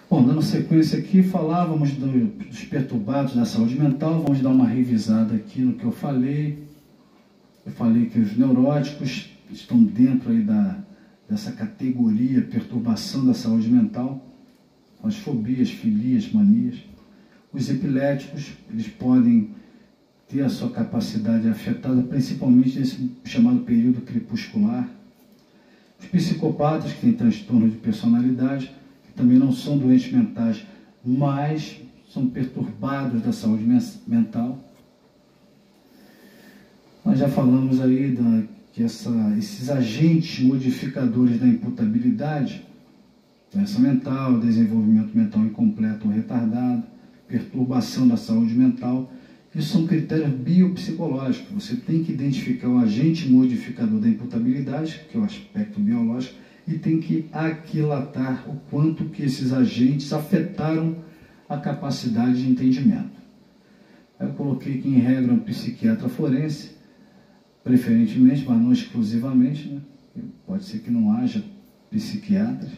Bom, dando sequência aqui, falávamos dos perturbados da saúde mental. Vamos dar uma revisada aqui no que eu falei. Eu falei que os neuróticos estão dentro aí dessa categoria perturbação da saúde mental, as fobias, filias, manias. Os epiléticos, eles podem ter a sua capacidade afetada, principalmente nesse chamado período crepuscular. Os psicopatas, que têm transtorno de personalidade, que também não são doentes mentais, mas são perturbados da saúde mental. Nós já falamos aí que esses agentes modificadores da imputabilidade, doença mental, desenvolvimento mental incompleto ou retardado, perturbação da saúde mental, isso são critérios biopsicológicos. Você tem que identificar o agente modificador da imputabilidade, que é o aspecto biológico, e tem que aquilatar o quanto que esses agentes afetaram a capacidade de entendimento. Eu coloquei que, em regra, um psiquiatra forense, preferentemente, mas não exclusivamente, né? Pode ser que não haja psiquiatras.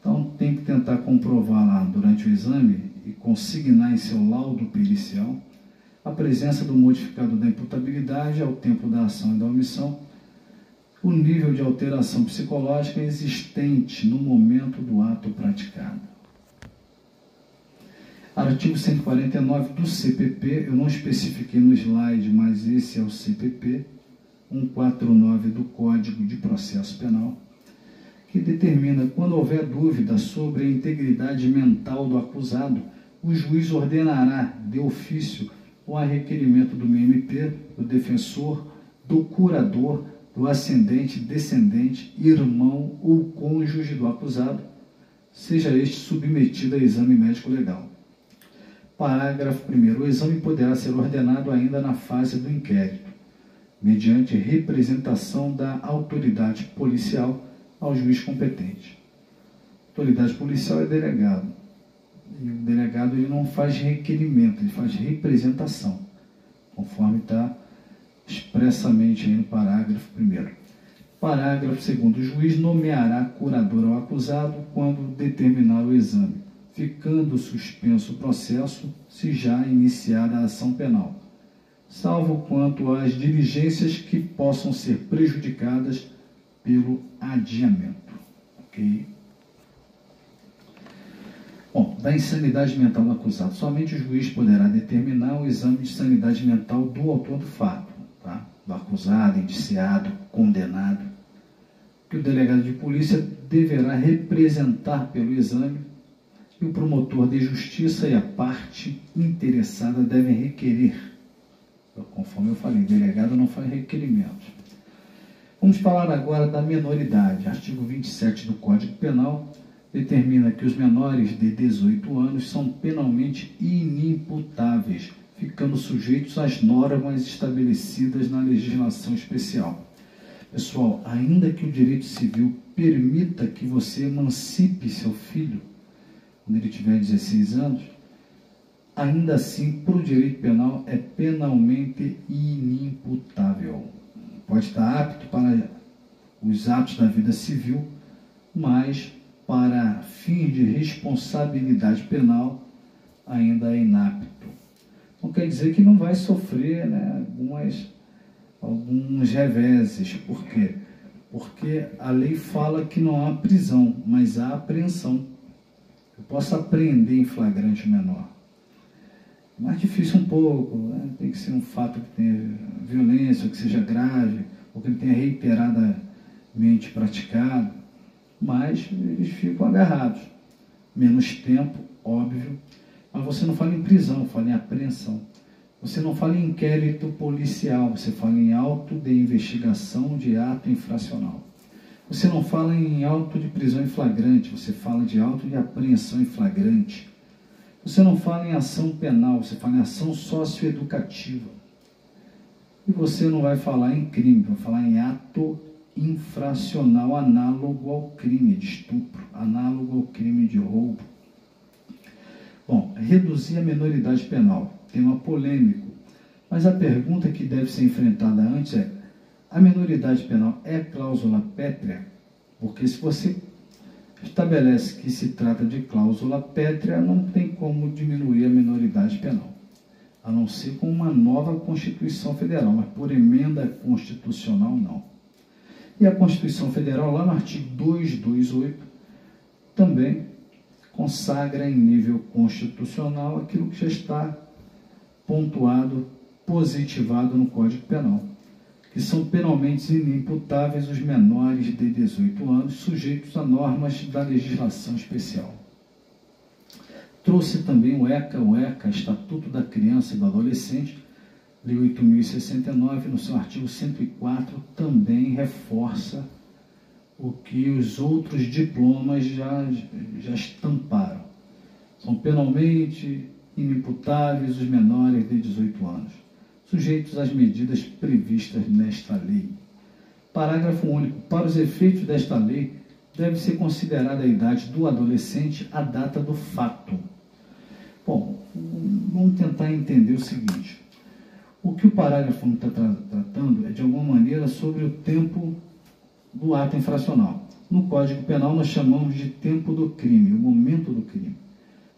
Então, tem que tentar comprovar lá durante o exame e consignar em seu laudo pericial a presença do modificador da imputabilidade ao tempo da ação e da omissão, o nível de alteração psicológica existente no momento do ato praticado. Artigo 149 do CPP, eu não especifiquei no slide, mas esse é o CPP 149 do Código de Processo Penal, que determina que, quando houver dúvida sobre a integridade mental do acusado, o juiz ordenará de ofício ou a requerimento do MP, do defensor, do curador, do ascendente, descendente, irmão ou cônjuge do acusado, seja este submetido a exame médico legal. Parágrafo 1º. O exame poderá ser ordenado ainda na fase do inquérito, mediante representação da autoridade policial ao juiz competente. A autoridade policial é delegado. E o delegado ele não faz requerimento, ele faz representação, conforme está expressamente aí no parágrafo 1º. Parágrafo 2º. O juiz nomeará curador ao acusado quando determinar o exame, ficando suspenso o processo se já iniciada a ação penal, salvo quanto às diligências que possam ser prejudicadas pelo adiamento. Ok? Bom, da insanidade mental do acusado. Somente o juiz poderá determinar o exame de sanidade mental do autor do fato, tá? Do acusado, indiciado, condenado, que o delegado de polícia deverá representar pelo exame e o promotor de justiça e a parte interessada devem requerer. Conforme eu falei, o delegado não faz requerimento. Vamos falar agora da menoridade. Artigo 27 do Código Penal determina que os menores de 18 anos são penalmente inimputáveis, ficando sujeitos às normas estabelecidas na legislação especial. Pessoal, ainda que o direito civil permita que você emancipe seu filho quando ele tiver 16 anos, ainda assim, para o direito penal, é penalmente inimputável. Pode estar apto para os atos da vida civil, mas para fins de responsabilidade penal ainda é inapto. Não quer dizer que não vai sofrer, né, alguns reveses. Por quê? Porque a lei fala que não há prisão, mas há apreensão. Eu posso apreender em flagrante o menor. Mais difícil um pouco, né? Tem que ser um fato que tenha violência, ou que seja grave, ou que ele tenha reiteradamente praticado, mas eles ficam agarrados. Menos tempo, óbvio, mas você não fala em prisão, fala em apreensão. Você não fala em inquérito policial, você fala em auto de investigação de ato infracional. Você não fala em auto de prisão em flagrante, você fala de auto de apreensão em flagrante. Você não fala em ação penal, você fala em ação socioeducativa. E você não vai falar em crime, vai falar em ato infracional análogo ao crime de estupro, análogo ao crime de roubo. Bom, reduzir a menoridade penal, tema polêmico, mas a pergunta que deve ser enfrentada antes é: a menoridade penal é cláusula pétrea? Porque se você estabelece que se trata de cláusula pétrea, não tem como diminuir a minoridade penal, a não ser com uma nova Constituição Federal, mas por emenda constitucional não. E a Constituição Federal, lá no artigo 228, também consagra em nível constitucional aquilo que já está pontuado, positivado no Código Penal, que são penalmente inimputáveis os menores de 18 anos, sujeitos a normas da legislação especial. Trouxe também o ECA, Estatuto da Criança e do Adolescente, Lei 8.069, no seu artigo 104, também reforça o que os outros diplomas já estamparam. São penalmente inimputáveis os menores de 18 anos, sujeitos às medidas previstas nesta lei. Parágrafo único. Para os efeitos desta lei, deve ser considerada a idade do adolescente a data do fato. Bom, vamos tentar entender o seguinte. O que o parágrafo único está tratando é, de alguma maneira, sobre o tempo do ato infracional. No Código Penal, nós chamamos de tempo do crime, o momento do crime.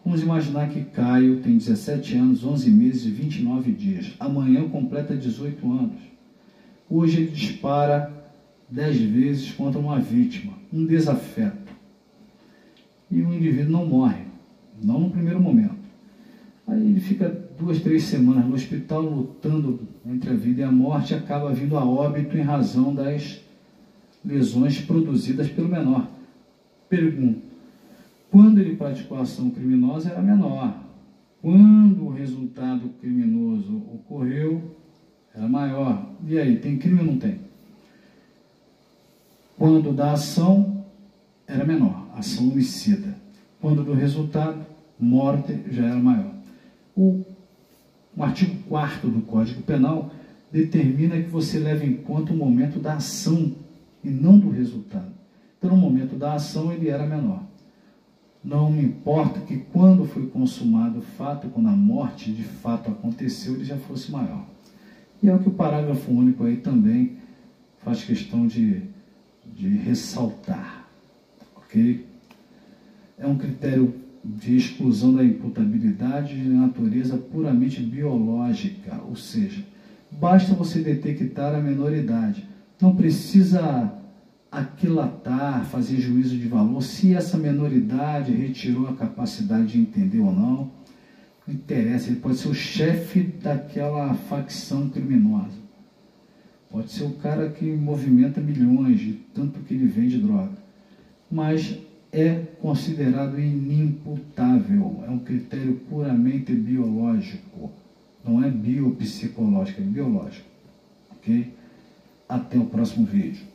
Vamos imaginar que Caio tem 17 anos, 11 meses e 29 dias. Amanhã completa 18 anos. Hoje ele dispara 10 vezes contra uma vítima, um desafeto. E o indivíduo não morre, não no primeiro momento. Aí ele fica 2, 3 semanas no hospital lutando entre a vida e a morte e acaba vindo a óbito em razão das lesões produzidas pelo menor. Pergunto. Quando ele praticou a ação criminosa era menor. Quando o resultado criminoso ocorreu, era maior. E aí, tem crime ou não tem? Quando da ação, era menor, ação homicida. Quando do resultado, morte, já era maior. O artigo 4º do Código Penal determina que você leve em conta o momento da ação e não do resultado. Então, no momento da ação, ele era menor. Não me importa que quando foi consumado o fato, quando a morte de fato aconteceu, ele já fosse maior. E é o que o parágrafo único aí também faz questão de ressaltar. Ok? É um critério de exclusão da imputabilidade de natureza puramente biológica, ou seja, basta você detectar a menoridade. Não precisa aquilatar, fazer juízo de valor, se essa menoridade retirou a capacidade de entender ou não. Não interessa, ele pode ser o chefe daquela facção criminosa. Pode ser o cara que movimenta milhões, de tanto que ele vende droga. Mas é considerado inimputável, é um critério puramente biológico. Não é biopsicológico, é biológico. Ok? Até o próximo vídeo.